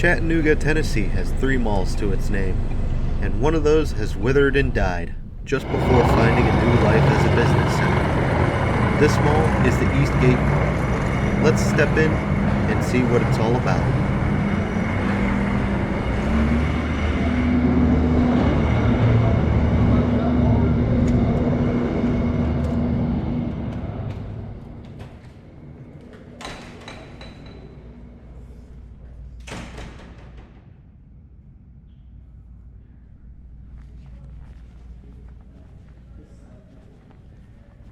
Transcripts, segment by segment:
Chattanooga, Tennessee has 3 malls to its name, and one of those has withered and died just before finding a new life as a business center. This mall is the Eastgate Mall. Let's step in and see what it's all about.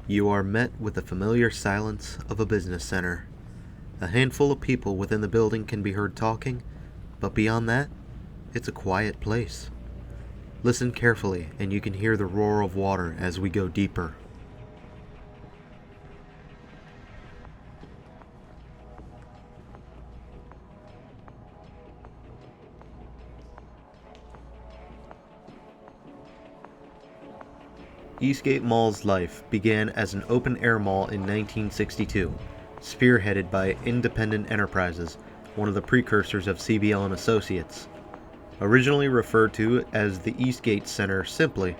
You are met with the familiar silence of a business center. A handful of people within the building can be heard talking, but beyond that, it's a quiet place. Listen carefully and you can hear the roar of water as we go deeper. Eastgate Mall's life began as an open-air mall in 1962, spearheaded by Independent Enterprises, one of the precursors of CBL and Associates. Originally referred to as the Eastgate Center simply,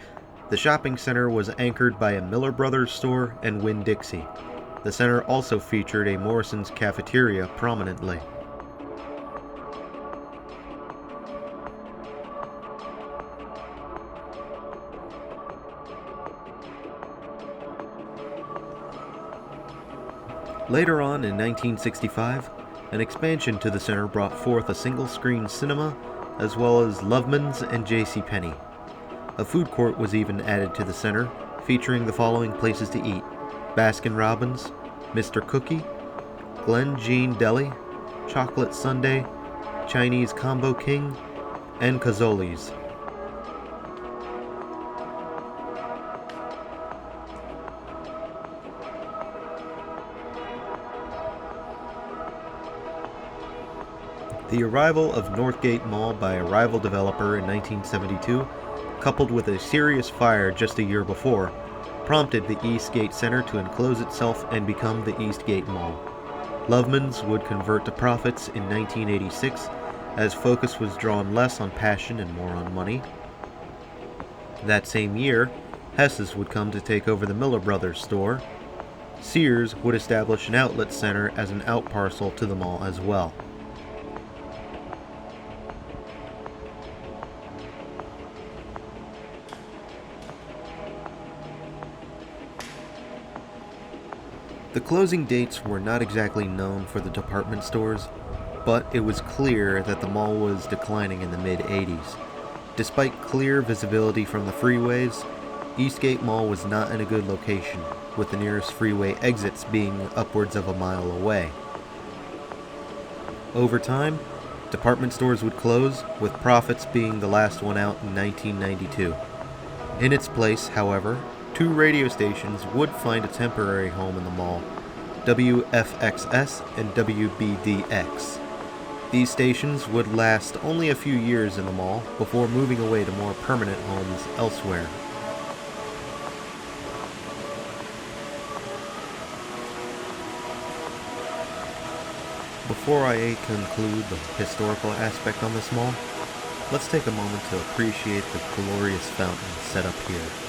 the shopping center was anchored by a Miller Brothers store and Winn-Dixie. The center also featured a Morrison's cafeteria prominently. Later on in 1965, an expansion to the center brought forth a single-screen cinema, as well as Loveman's and JCPenney. A food court was even added to the center, featuring the following places to eat: Baskin-Robbins, Mr. Cookie, Glen Jean Deli, Chocolate Sundae, Chinese Combo King, and Cazzoli's. The arrival of Northgate Mall by a rival developer in 1972, coupled with a serious fire just a year before, prompted the Eastgate Center to enclose itself and become the Eastgate Mall. Loveman's would convert to profits in 1986, as focus was drawn less on passion and more on money. That same year, Hess's would come to take over the Miller Brothers store. Sears would establish an outlet center as an outparcel to the mall as well. The closing dates were not exactly known for the department stores, but it was clear that the mall was declining in the mid-80s. Despite clear visibility from the freeways, Eastgate Mall was not in a good location, with the nearest freeway exits being upwards of a mile away. Over time, department stores would close, with Profits being the last one out in 1992. In its place, however, 2 radio stations would find a temporary home in the mall, WFXS and WBDX. These stations would last only a few years in the mall before moving away to more permanent homes elsewhere. Before I conclude the historical aspect on this mall, let's take a moment to appreciate the glorious fountain set up here.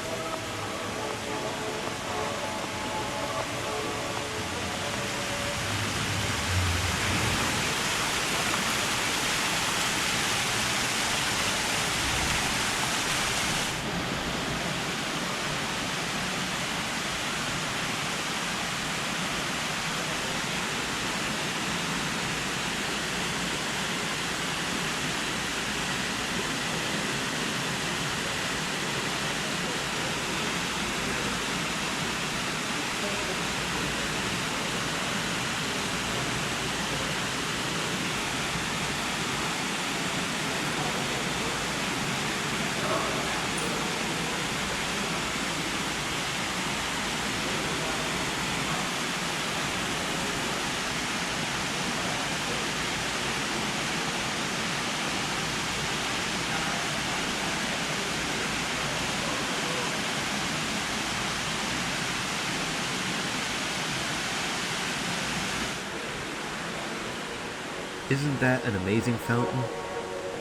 Isn't that an amazing fountain?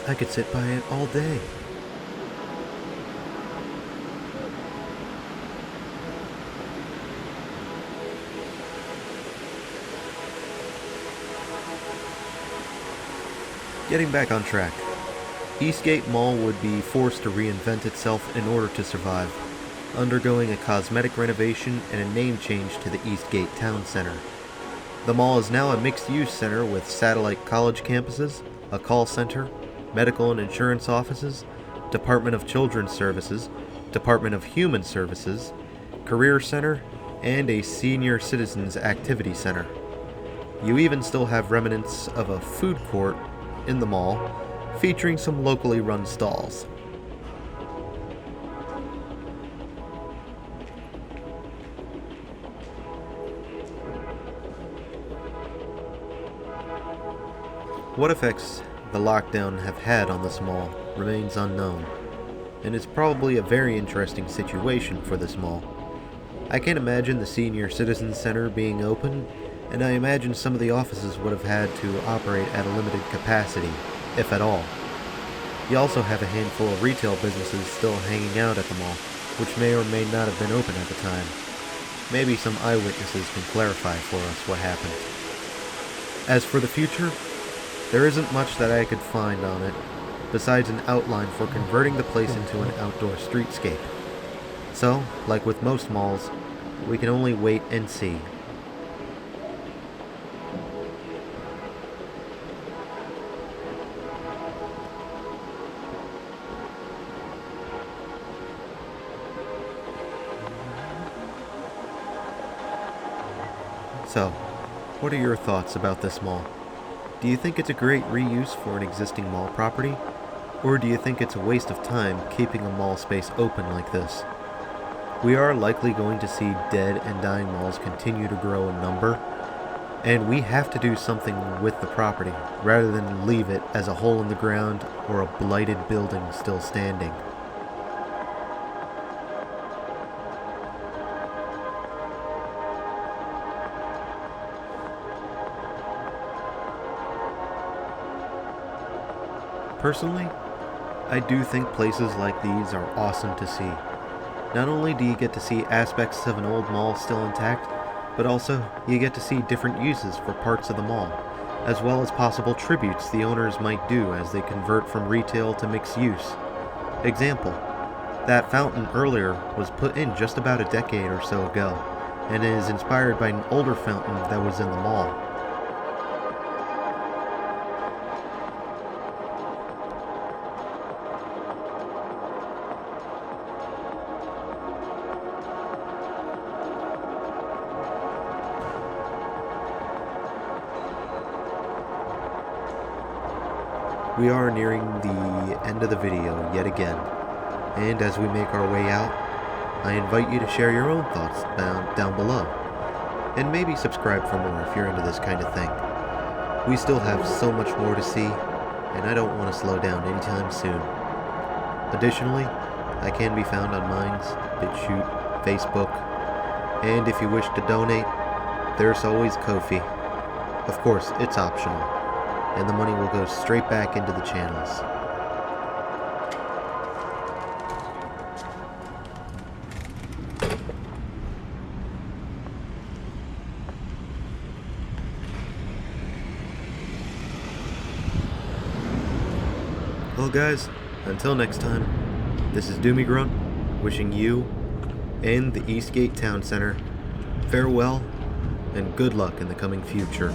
I could sit by it all day. Getting back on track, Eastgate Mall would be forced to reinvent itself in order to survive, undergoing a cosmetic renovation and a name change to the Eastgate Town Center. The mall is now a mixed-use center with satellite college campuses, a call center, medical and insurance offices, Department of Children's Services, Department of Human Services, Career Center, and a Senior Citizens Activity Center. You even still have remnants of a food court in the mall, featuring some locally run stalls. What effects the lockdown have had on this mall remains unknown, and it's probably a very interesting situation for this mall. I can't imagine the Senior Citizens Center being open, and I imagine some of the offices would have had to operate at a limited capacity, if at all. You also have a handful of retail businesses still hanging out at the mall, which may or may not have been open at the time. Maybe some eyewitnesses can clarify for us what happened. As for the future, there isn't much that I could find on it, besides an outline for converting the place into an outdoor streetscape. So, like with most malls, we can only wait and see. So, what are your thoughts about this mall? Do you think it's a great reuse for an existing mall property? Or do you think it's a waste of time keeping a mall space open like this? We are likely going to see dead and dying malls continue to grow in number, and we have to do something with the property, rather than leave it as a hole in the ground or a blighted building still standing. Personally, I do think places like these are awesome to see. Not only do you get to see aspects of an old mall still intact, but also you get to see different uses for parts of the mall, as well as possible tributes the owners might do as they convert from retail to mixed use. Example, that fountain earlier was put in just about a decade or so ago, and is inspired by an older fountain that was in the mall. We are nearing the end of the video yet again, and as we make our way out, I invite you to share your own thoughts down below, and maybe subscribe for more if you're into this kind of thing. We still have so much more to see, and I don't want to slow down anytime soon. Additionally, I can be found on Minds, BitChute, Facebook, and if you wish to donate, there's always Ko-fi. Of course, it's optional, and the money will go straight back into the channels. Well guys, until next time, this is Doomie Grunt, wishing you and the Eastgate Town Center farewell and good luck in the coming future.